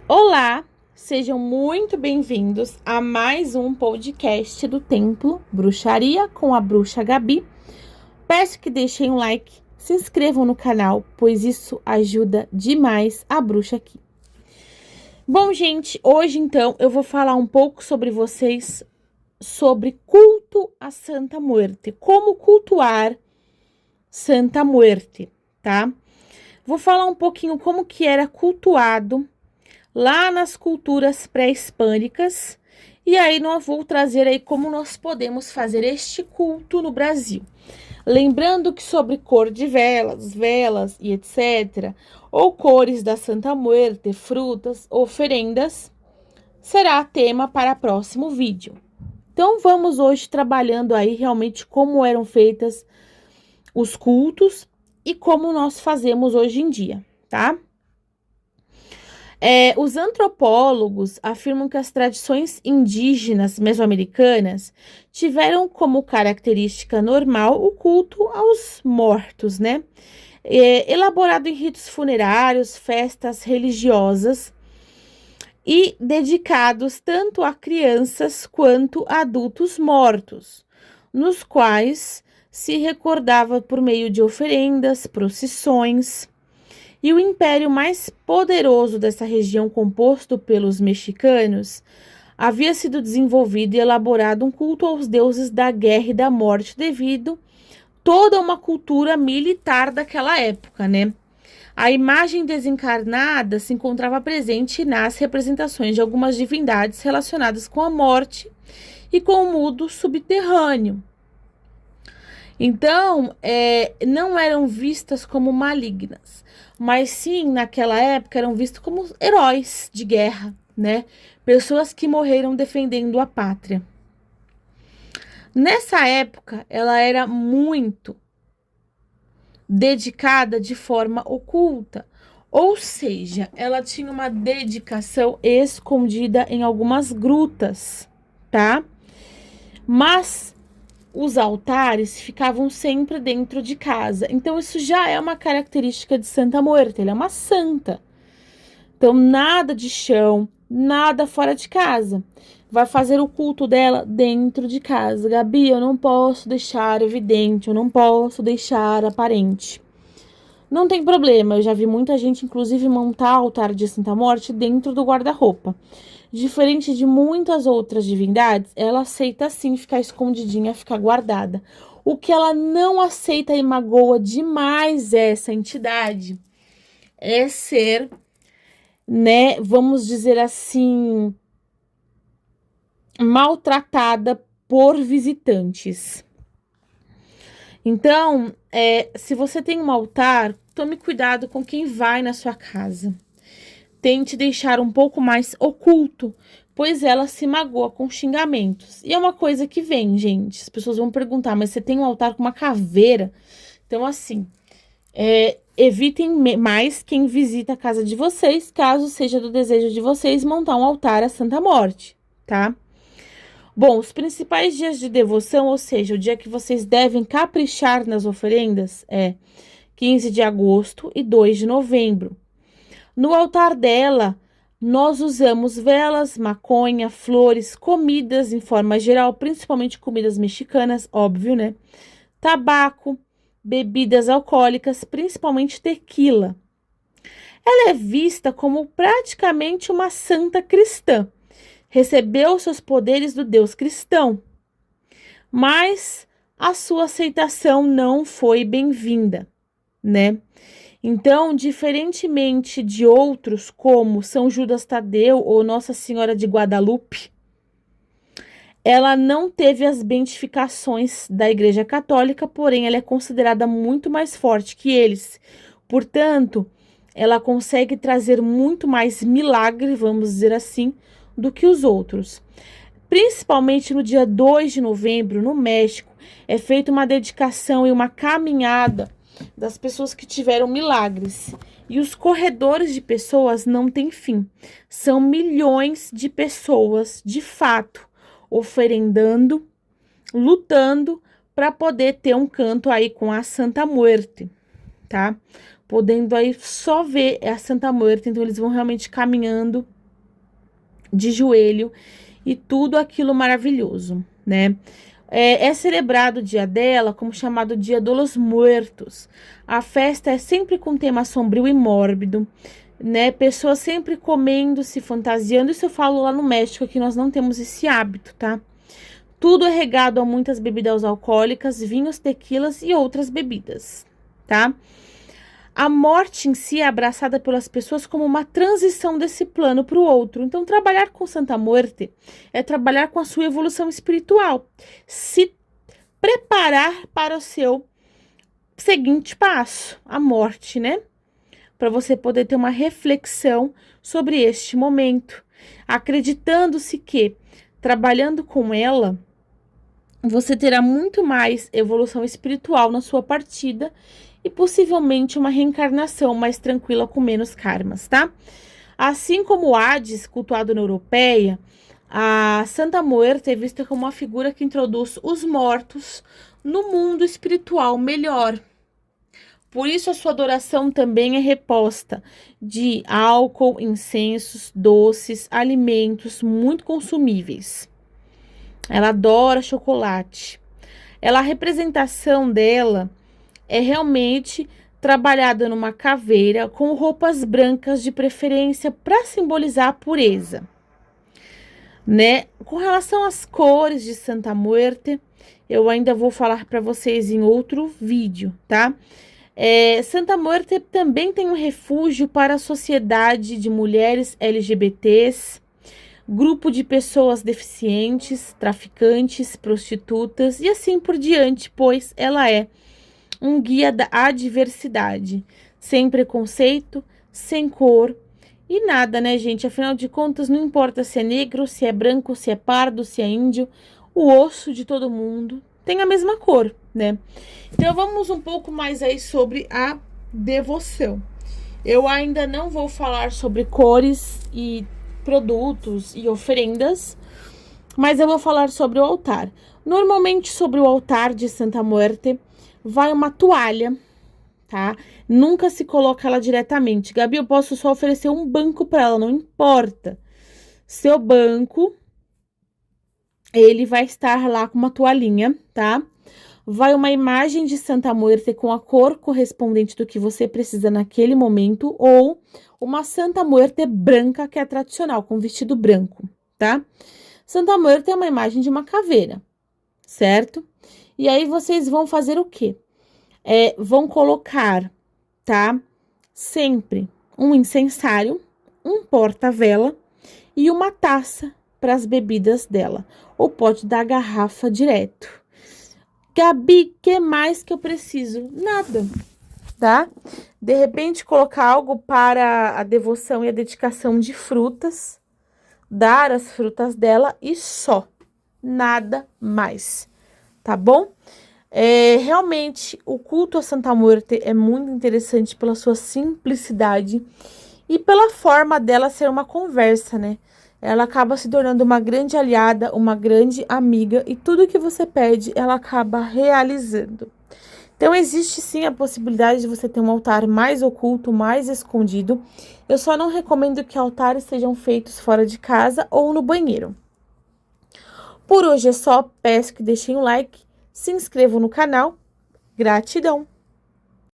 Olá, sejam muito bem-vindos a mais um podcast do Templo Bruxaria com a Bruxa Gabi. Peço que deixem um like, se inscrevam no canal, pois isso ajuda demais a bruxa aqui. Bom, gente, hoje então eu vou falar um pouco sobre culto a Santa Muerte, como cultuar Santa Muerte, tá? Vou falar um pouquinho como que era cultuado lá nas culturas pré-hispânicas, e aí nós vou trazer aí como nós podemos fazer este culto no Brasil. Lembrando que sobre cor de velas e etc., ou cores da Santa Muerte, frutas, oferendas, será tema para próximo vídeo. Então vamos hoje trabalhando aí realmente como eram feitas os cultos e como nós fazemos hoje em dia, tá? Os antropólogos afirmam que as tradições indígenas mesoamericanas tiveram como característica normal o culto aos mortos, né? Elaborado em ritos funerários, festas religiosas e dedicados tanto a crianças quanto a adultos mortos, nos quais se recordava por meio de oferendas, procissões. E o império mais poderoso dessa região, composto pelos mexicanos, havia sido desenvolvido e elaborado um culto aos deuses da guerra e da morte, devido toda uma cultura militar daquela época, né? A imagem desencarnada se encontrava presente nas representações de algumas divindades relacionadas com a morte e com o mundo subterrâneo. Então, não eram vistas como malignas, mas sim, naquela época, eram vistas como heróis de guerra, né? Pessoas que morreram defendendo a pátria. Nessa época, ela era muito dedicada de forma oculta, ou seja, ela tinha uma dedicação escondida em algumas grutas, tá? Mas os altares ficavam sempre dentro de casa. Então, isso já é uma característica de Santa Muerte. Ela é uma santa. Então, nada de chão, nada fora de casa. Vai fazer o culto dela dentro de casa. Gabi, eu não posso deixar evidente, eu não posso deixar aparente. Não tem problema, eu já vi muita gente, inclusive, montar altar de Santa Morte dentro do guarda-roupa. Diferente de muitas outras divindades, ela aceita sim ficar escondidinha, ficar guardada. O que ela não aceita e magoa demais essa entidade é ser, né, vamos dizer assim, maltratada por visitantes. Então, se você tem um altar, tome cuidado com quem vai na sua casa. Tente deixar um pouco mais oculto, pois ela se magoa com xingamentos. E é uma coisa que vem, gente. As pessoas vão perguntar, mas você tem um altar com uma caveira? Então, assim, evitem mais quem visita a casa de vocês, caso seja do desejo de vocês montar um altar à Santa Morte, tá? Bom, os principais dias de devoção, ou seja, o dia que vocês devem caprichar nas oferendas, é 15 de agosto e 2 de novembro. No altar dela, nós usamos velas, maconha, flores, comidas em forma geral, principalmente comidas mexicanas, óbvio, né? Tabaco, bebidas alcoólicas, principalmente tequila. Ela é vista como praticamente uma santa cristã. Recebeu seus poderes do Deus cristão, mas a sua aceitação não foi bem-vinda, né? Então, diferentemente de outros, como São Judas Tadeu ou Nossa Senhora de Guadalupe, ela não teve as beatificações da Igreja Católica, porém ela é considerada muito mais forte que eles. Portanto, ela consegue trazer muito mais milagre, vamos dizer assim, do que os outros. Principalmente no dia 2 de novembro, no México, é feita uma dedicação e uma caminhada das pessoas que tiveram milagres. E os corredores de pessoas não têm fim. São milhões de pessoas, de fato, oferendando, lutando para poder ter um canto aí com a Santa Muerte, tá? Podendo aí só ver a Santa Muerte. Então, eles vão realmente caminhando de joelho e tudo aquilo maravilhoso, né? É celebrado o dia dela como chamado Dia dos Muertos. A festa é sempre com tema sombrio e mórbido, né? Pessoas sempre comendo, se fantasiando. Isso eu falo lá no México, que nós não temos esse hábito, tá? Tudo é regado a muitas bebidas alcoólicas, vinhos, tequilas e outras bebidas, tá? A morte em si é abraçada pelas pessoas como uma transição desse plano para o outro. Então, trabalhar com Santa Muerte é trabalhar com a sua evolução espiritual. Se preparar para o seu seguinte passo, a morte, né? Para você poder ter uma reflexão sobre este momento, acreditando-se que, trabalhando com ela, você terá muito mais evolução espiritual na sua partida e possivelmente uma reencarnação mais tranquila com menos karmas, tá? Assim como o Hades, cultuado na Europeia, a Santa Muerte é vista como uma figura que introduz os mortos no mundo espiritual melhor. Por isso a sua adoração também é reposta de álcool, incensos, doces, alimentos muito consumíveis. Ela adora chocolate. A representação dela é realmente trabalhada numa caveira com roupas brancas de preferência para simbolizar a pureza, né? Com relação às cores de Santa Muerte, eu ainda vou falar para vocês em outro vídeo, tá? Santa Muerte também tem um refúgio para a sociedade de mulheres LGBTs, grupo de pessoas deficientes, traficantes, prostitutas e assim por diante, pois ela é um guia da diversidade, sem preconceito, sem cor e nada, né, gente? Afinal de contas, não importa se é negro, se é branco, se é pardo, se é índio, o osso de todo mundo tem a mesma cor, né? Então, vamos um pouco mais aí sobre a devoção. Eu ainda não vou falar sobre cores e produtos e oferendas, mas eu vou falar sobre o altar. Normalmente, sobre o altar de Santa Muerte, vai uma toalha, tá? Nunca se coloca ela diretamente. Gabi, eu posso só oferecer um banco para ela, não importa. Seu banco, ele vai estar lá com uma toalhinha, tá? Vai uma imagem de Santa Muerte com a cor correspondente do que você precisa naquele momento, ou uma Santa Muerte branca, que é tradicional, com vestido branco, tá? Santa Muerte é uma imagem de uma caveira, certo? E aí, vocês vão fazer o quê? Vão colocar, tá? Sempre um incensário, um porta-vela e uma taça para as bebidas dela. Ou pode dar a garrafa direto. Gabi, que mais que eu preciso? Nada, tá? De repente, colocar algo para a devoção e a dedicação de frutas, dar as frutas dela e só, nada mais, tá bom? Realmente, o culto a Santa Muerte é muito interessante pela sua simplicidade e pela forma dela ser uma conversa, né? Ela acaba se tornando uma grande aliada, uma grande amiga e tudo que você pede, ela acaba realizando. Então, existe sim a possibilidade de você ter um altar mais oculto, mais escondido. Eu só não recomendo que altares sejam feitos fora de casa ou no banheiro. Por hoje é só, peço que deixem um like, se inscrevam no canal. Gratidão!